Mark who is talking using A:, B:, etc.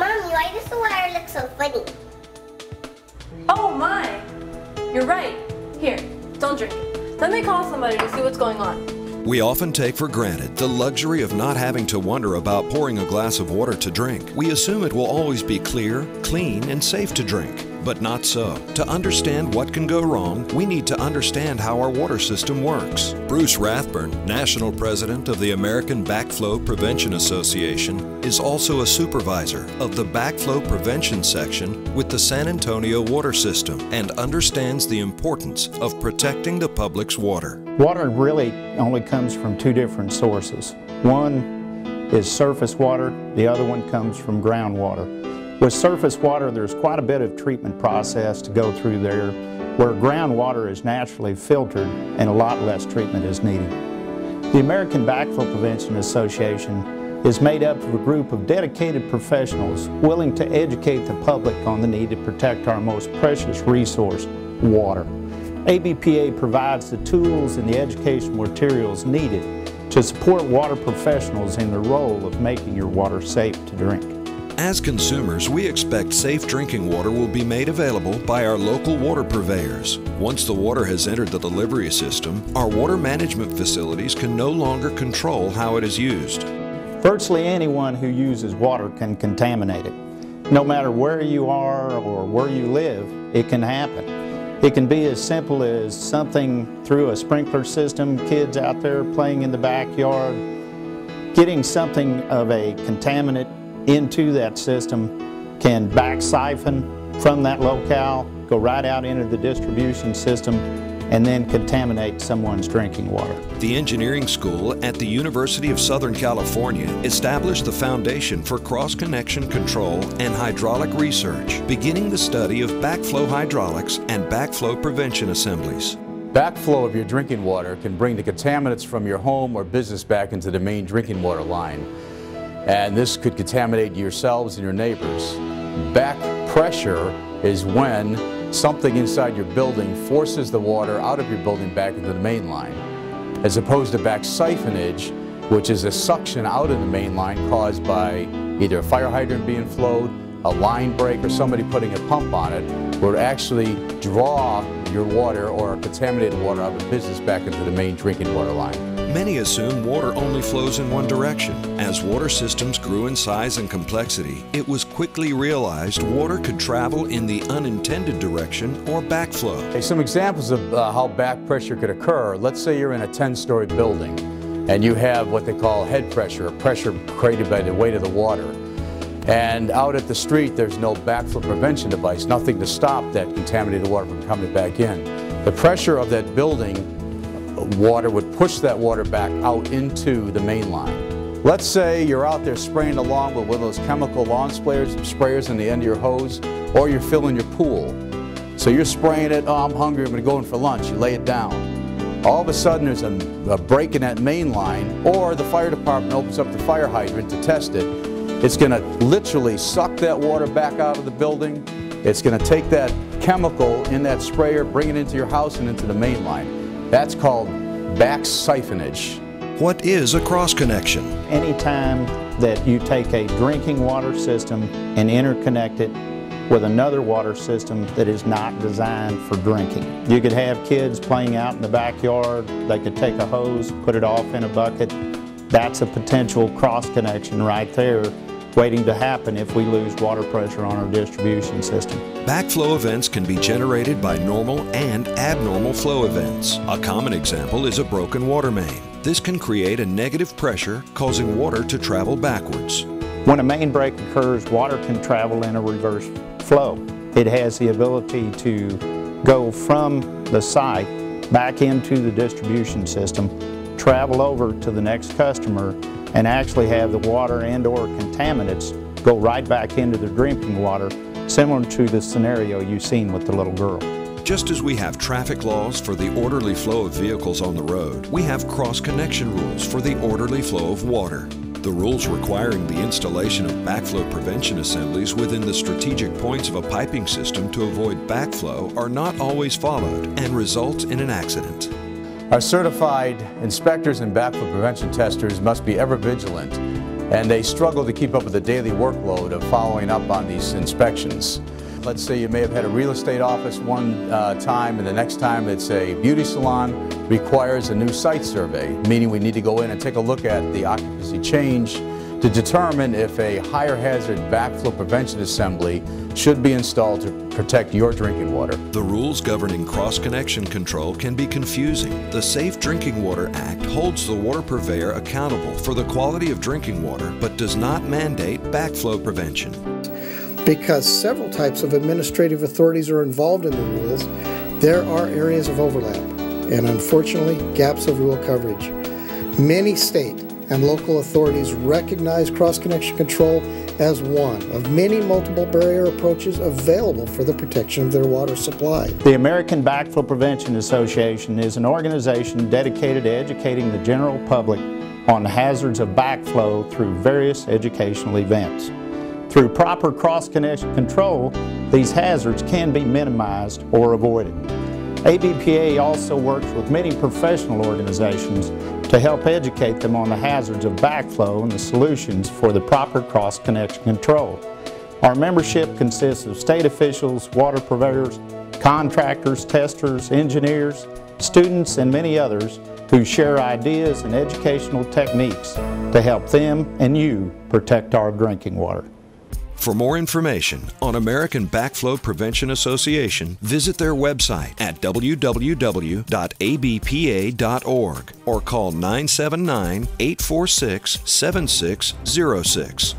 A: Mommy, why does the water look so funny?
B: Oh my! You're right. Here, don't drink it. Let me call somebody to see what's going on.
C: We often take for granted the luxury of not having to wonder about pouring a glass of water to drink. We assume it will always be clear, clean, and safe to drink. But not so. To understand what can go wrong, we need to understand how our water system works. Bruce Rathburn, National President of the American Backflow Prevention Association, is also a supervisor of the Backflow Prevention Section with the San Antonio Water System and understands the importance of protecting the public's water.
D: Water really only comes from two different sources. One is surface water, the other one comes from groundwater. With surface water, there's quite a bit of treatment process to go through there, where groundwater is naturally filtered and a lot less treatment is needed. The American Backflow Prevention Association is made up of a group of dedicated professionals willing to educate the public on the need to protect our most precious resource, water. ABPA provides the tools and the educational materials needed to support water professionals in the role of making your water safe to drink.
C: As consumers, we expect safe drinking water will be made available by our local water purveyors. Once the water has entered the delivery system, our water management facilities can no longer control how it is used.
D: Virtually anyone who uses water can contaminate it. No matter where you are or where you live, it can happen. It can be as simple as something through a sprinkler system, kids out there playing in the backyard, getting something of a contaminant into that system can back siphon from that locale, go right out into the distribution system, and then contaminate someone's drinking water.
C: The engineering school at the University of Southern California established the foundation for cross-connection control and hydraulic research, beginning the study of backflow hydraulics and backflow prevention assemblies.
E: Backflow of your drinking water can bring the contaminants from your home or business back into the main drinking water line. And this could contaminate yourselves and your neighbors. Back pressure is when something inside your building forces the water out of your building back into the main line, as opposed to back siphonage, which is a suction out of the main line caused by either a fire hydrant being flowed, a line break, or somebody putting a pump on it, will actually draw your water or contaminated water out of the business back into the main drinking water line.
C: Many assume water only flows in one direction. As water systems grew in size and complexity, it was quickly realized water could travel in the unintended direction or backflow.
E: Okay, some examples of how back pressure could occur. Let's say you're in a 10-story building and you have what they call head pressure, or pressure created by the weight of the water. And out at the street, there's no backflow prevention device, nothing to stop that contaminated water from coming back in. The pressure of that building water would push that water back out into the main line. Let's say you're out there spraying along with one of those chemical lawn sprayers in the end of your hose, or you're filling your pool. So you're spraying it, oh, I'm hungry, I'm going to go in for lunch. You lay it down. All of a sudden there's a break in that main line, or the fire department opens up the fire hydrant to test it. It's going to literally suck that water back out of the building. It's going to take that chemical in that sprayer, bring it into your house and into the main line. That's called back siphonage.
C: What is a cross-connection?
D: Anytime that you take a drinking water system and interconnect it with another water system that is not designed for drinking. You could have kids playing out in the backyard. They could take a hose, put it off in a bucket. That's a potential cross-connection right there waiting to happen if we lose water pressure on our distribution system.
C: Backflow events can be generated by normal and abnormal flow events. A common example is a broken water main. This can create a negative pressure, causing water to travel backwards.
D: When a main break occurs, water can travel in a reverse flow. It has the ability to go from the site back into the distribution system, travel over to the next customer, and actually have the water and/or contaminants go right back into the drinking water, similar to the scenario you've seen with the little girl.
C: Just as we have traffic laws for the orderly flow of vehicles on the road, we have cross-connection rules for the orderly flow of water. The rules requiring the installation of backflow prevention assemblies within the strategic points of a piping system to avoid backflow are not always followed and result in an accident.
E: Our certified inspectors and backflow prevention testers must be ever vigilant and they struggle to keep up with the daily workload of following up on these inspections. Let's say you may have had a real estate office one time, and the next time it's a beauty salon, requires a new site survey, meaning we need to go in and take a look at the occupancy change to determine if a higher hazard backflow prevention assembly should be installed to protect your drinking water.
C: The rules governing cross-connection control can be confusing. The Safe Drinking Water Act holds the water purveyor accountable for the quality of drinking water, but does not mandate backflow prevention.
F: Because several types of administrative authorities are involved in the rules, there are areas of overlap and, unfortunately, gaps of rule coverage. Many state and local authorities recognize cross-connection control as one of many multiple barrier approaches available for the protection of their water supply.
D: The American Backflow Prevention Association is an organization dedicated to educating the general public on the hazards of backflow through various educational events. Through proper cross-connection control, these hazards can be minimized or avoided. ABPA also works with many professional organizations to help educate them on the hazards of backflow and the solutions for the proper cross-connection control. Our membership consists of state officials, water purveyors, contractors, testers, engineers, students, and many others who share ideas and educational techniques to help them and you protect our drinking water.
C: For more information on American Backflow Prevention Association, visit their website at www.abpa.org or call 979-846-7606.